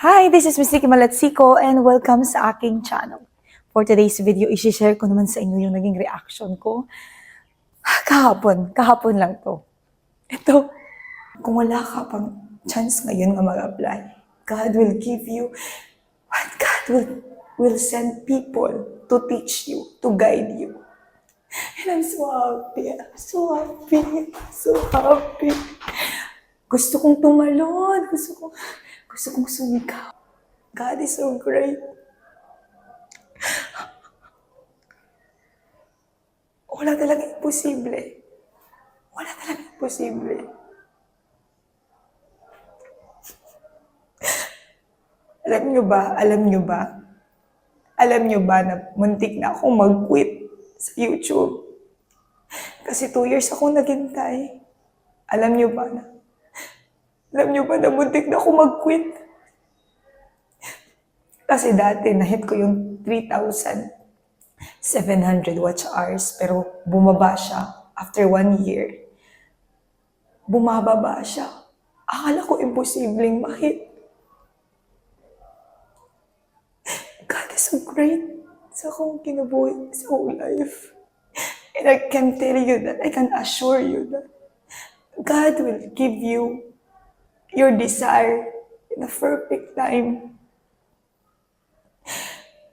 Hi, this is Miss Nikki Malatsiko and welcome sa aking channel. For today's video, isi-share ko naman sa inyo yung naging reaction ko. Kahapon lang to. Ito, kung wala ka pang chance ngayon na mag-apply, God will give you what God will send people to teach you, to guide you. And I'm so happy, so happy. Gusto kong tumalon, gusto kong sumigaw. God is so great. Wala talagang imposible. Wala talagang imposible. Alam nyo ba na muntik na akong mag-quit sa YouTube? Kasi 2 years akong naghintay. Alam nyo ba na muntik na akong mag-quit? Kasi dati, na-hit ko yung 3,700 watch hours, pero bumaba siya after 1 year. Bumababa siya. Akala ko imposibleng ma-hit. God is so great sa akong kinabuhi sa whole life. And I can tell you that, I can assure you that God will give you your desire in a perfect time.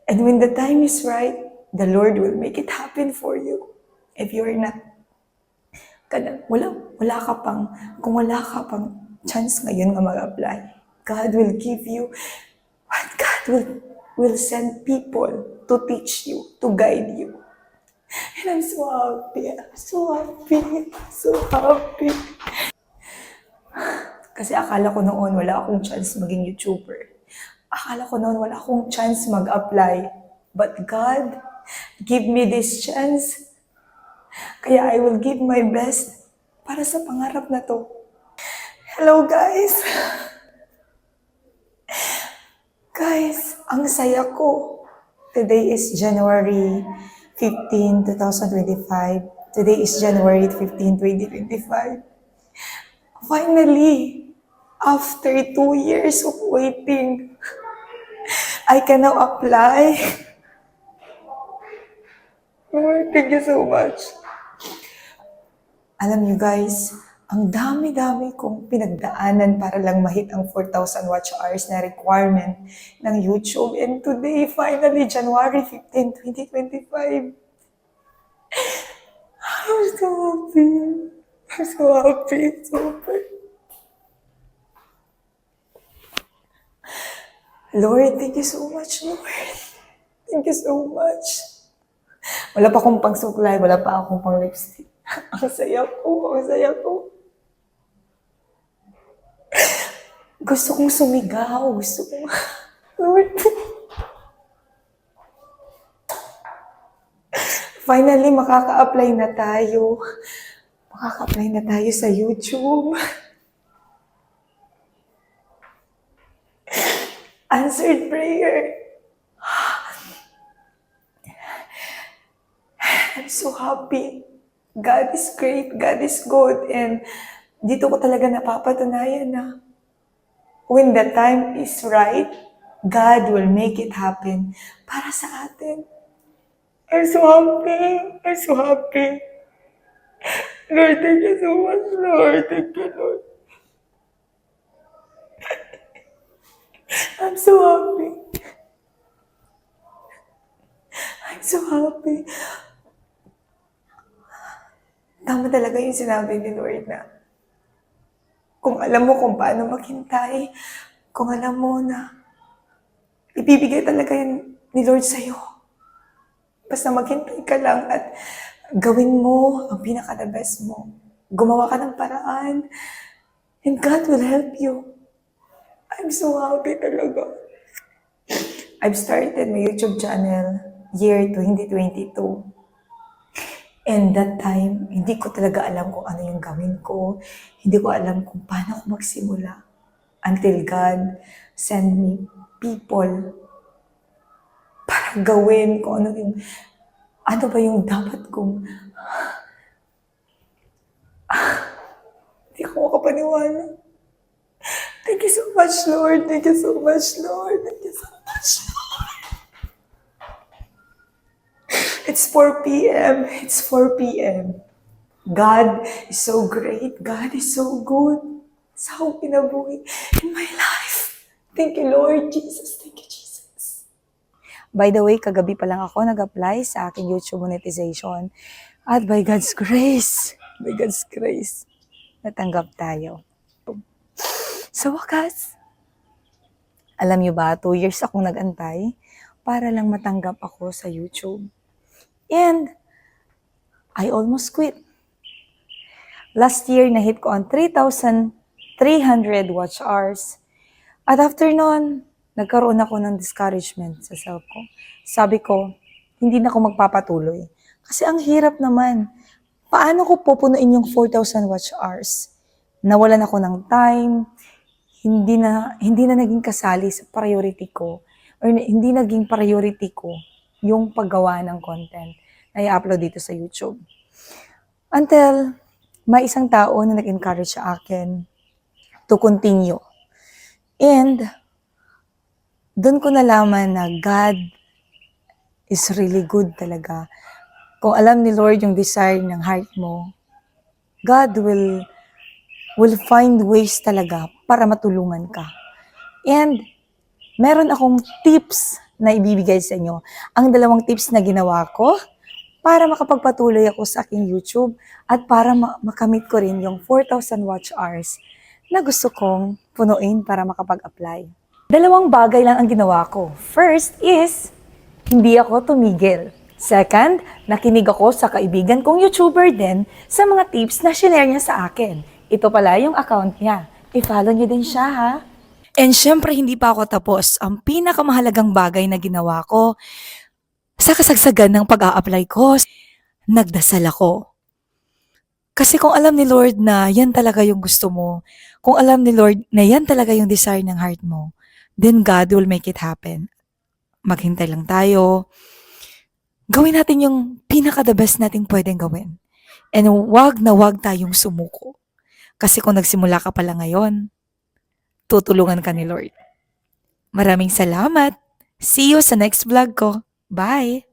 And when the time is right, the Lord will make it happen for you. If you're not, kung wala ka pang chance ngayon na mag-apply, God will give you what God will send people to teach you, to guide you. And I'm so happy. Kasi akala ko noon wala akong chance maging YouTuber. Akala ko noon wala akong chance mag-apply. But God give me this chance. Kaya I will give my best para sa pangarap na to. Hello guys! Guys, ang saya ko. Today is January 15, 2025. Today is January 15, 2025. Finally, after 2 years of waiting, I can now apply. Lord, thank you so much. Alam niyo guys, ang dami-dami kong pinagdaanan para lang ma-hit ang 4,000 watch hours na requirement ng YouTube. And today, finally, January 15, 2025. I'm so happy. Super. Lord, thank you so much, Lord. Thank you so much. Wala pa akong pang-suklay, wala pa akong pang-lipstick. Ang saya ko. Gusto kong sumigaw. Lord. Finally, makaka-apply na tayo. Makaka-apply na tayo sa YouTube. Answered prayer. I'm so happy. God is great. God is good. And dito ko talaga napapatunayan na when the time is right, God will make it happen para sa atin. I'm so happy. Lord, thank you so much, Lord. Thank you, Lord. I'm so happy. Tama talaga yung sinabi ni Lord na kung alam mo kung paano maghintay, kung alam mo na ibibigay talaga yun ni Lord sa'yo. Basta maghintay ka lang at gawin mo ang pinaka-the best mo. Gumawa ka ng paraan and God will help you. I'm so happy talaga. I've started my YouTube channel year 2022. And that time, hindi ko talaga alam kung ano yung gawin ko. Hindi ko alam kung paano ako magsimula. Until God send me people para gawin kung ano ba yung dapat kong... Hindi ako makapaniwala. Thank you so much, Lord. Thank you so much, Lord. Thank you so much, Lord. It's 4 p.m. It's 4 p.m. God is so great. God is so good. Sa akong pinabuhi in my life. Thank you, Lord Jesus. Thank you, Jesus. By the way, kagabi pa lang ako nag-apply sa aking YouTube monetization. At by God's grace, natanggap tayo. Sa wakas, alam niyo ba, 2 years akong nag-antay para lang matanggap ako sa YouTube. And I almost quit. Last year, na-hit ko ang 3,300 watch hours. At after nun, nagkaroon ako ng discouragement sa self ko. Sabi ko, hindi na ako magpapatuloy. Kasi ang hirap naman. Paano ko pupunuin yung 4,000 watch hours? Nawalan ako ng time, hindi na naging kasali sa priority ko, or hindi naging priority ko yung paggawa ng content na i-upload dito sa YouTube. Until may isang tao na nag-encourage sa akin to continue. And doon ko nalaman na God is really good talaga. Kung alam ni Lord yung desire ng heart mo, God will find ways talaga para matulungan ka. And meron akong tips na ibibigay sa inyo. Ang 2 tips na ginawa ko para makapagpatuloy ako sa aking YouTube at para makamit ko rin yung 4,000 watch hours na gusto kong punuin para makapag-apply. 2 bagay lang ang ginawa ko. First is, hindi ako tumigil. Second, nakinig ako sa kaibigan kong YouTuber din sa mga tips na share niya sa akin. Ito pala yung account niya. I-follow niyo din siya, ha? And syempre, hindi pa ako tapos. Ang pinakamahalagang bagay na ginawa ko sa kasagsagan ng pag-a-apply ko, nagdasal ako. Kasi kung alam ni Lord na yan talaga yung gusto mo, kung alam ni Lord na yan talaga yung desire ng heart mo, then God will make it happen. Maghintay lang tayo. Gawin natin yung pinaka-the best nating pwedeng gawin. And wag na wag tayong sumuko. Kasi kung nagsimula ka pala ngayon, tutulungan ka ni Lord. Maraming salamat. See you sa next vlog ko. Bye!